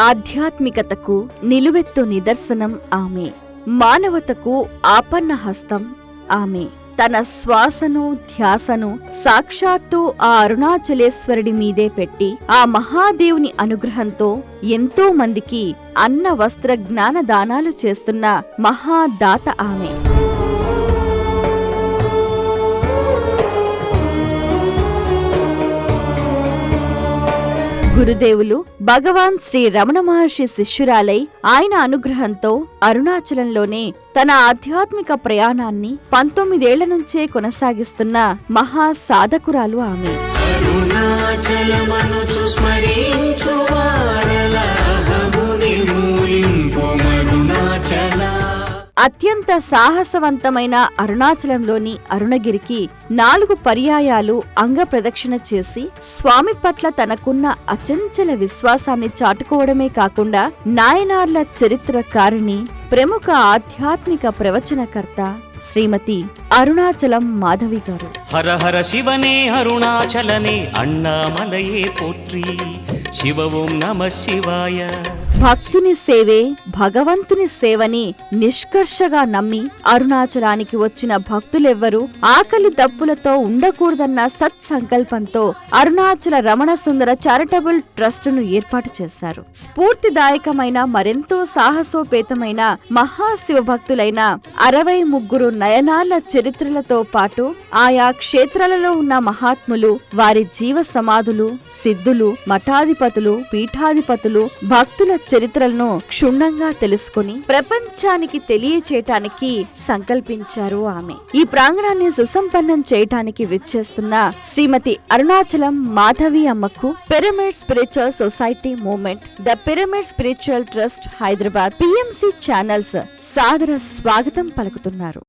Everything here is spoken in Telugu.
ఆధ్యాత్మికతకు నిలువెత్తు నిదర్శనం ఆమె. మానవతకు ఆపన్న హస్తం ఆమె. తన శ్వాసను ధ్యాసను సాక్షాత్తు ఆ అరుణాచలేశ్వరుడి మీదే పెట్టి ఆ మహాదేవుని అనుగ్రహంతో ఎంతో మందికి అన్న వస్త్ర జ్ఞాన దానాలు చేస్తున్న మహాదాత ఆమె. గురుదేవులు భగవాన్ శ్రీ రమణ మహర్షి శిష్యురాలై ఆయన అనుగ్రహంతో అరుణాచలంలోనే తన ఆధ్యాత్మిక ప్రయాణాన్ని 19 ఏళ్ల నుంచే కొనసాగిస్తున్న మహా సాధకురాలు ఆమె. అత్యంత సాహసవంతమైన అరుణాచలంలోని అరుణగిరికి 4 పర్యాయాలు అంగ ప్రదక్షిణ చేసి స్వామి పట్ల తనకున్న అచంచల విశ్వాసాన్ని చాటుకోవడమే కాకుండా నాయనార్ల చరిత్రకారిణి, ప్రముఖ ఆధ్యాత్మిక ప్రవచనకర్త శ్రీమతి అరుణాచలం మాధవి గారు. హర హర శివనే అరుణాచలనే అన్నామలయే పోట్రి, శివ ఓం నమః శివాయ. భక్తుని సేవే భగవంతుని సేవని నిష్కర్షగా నమ్మి అరుణాచలానికి వచ్చిన భక్తులెవ్వరూ ఆకలి దప్పులతో ఉండకూడదన్న సత్సంకల్పంతో అరుణాచల రమణ సుందర చారిటబుల్ ట్రస్టును ఏర్పాటు చేశారు. స్ఫూర్తిదాయకమైన మరెంతో సాహసోపేతమైన మహాశివ భక్తులైన 63 నయనాల చరిత్రలతో పాటు ఆయా క్షేత్రాలలో ఉన్న మహాత్ములు, వారి జీవ సమాధులు, సిద్ధులు, మఠాధిపతులు, పీఠాధిపతులు, భక్తుల చరిత్రలను క్షుణ్ణంగా తెలుసుకుని ప్రపంచానికి తెలియచేయటానికి సంకల్పించారు ఆమె. ఈ ప్రాంగణాన్ని సుసంపన్నం చేయటానికి విచ్చేస్తున్న శ్రీమతి అరుణాచలం మాధవి అమ్మకు pyramid spiritual society movement, the pyramid spiritual trust Hyderabad, PMC channels సాదర స్వాగతం పలుకుతున్నారు.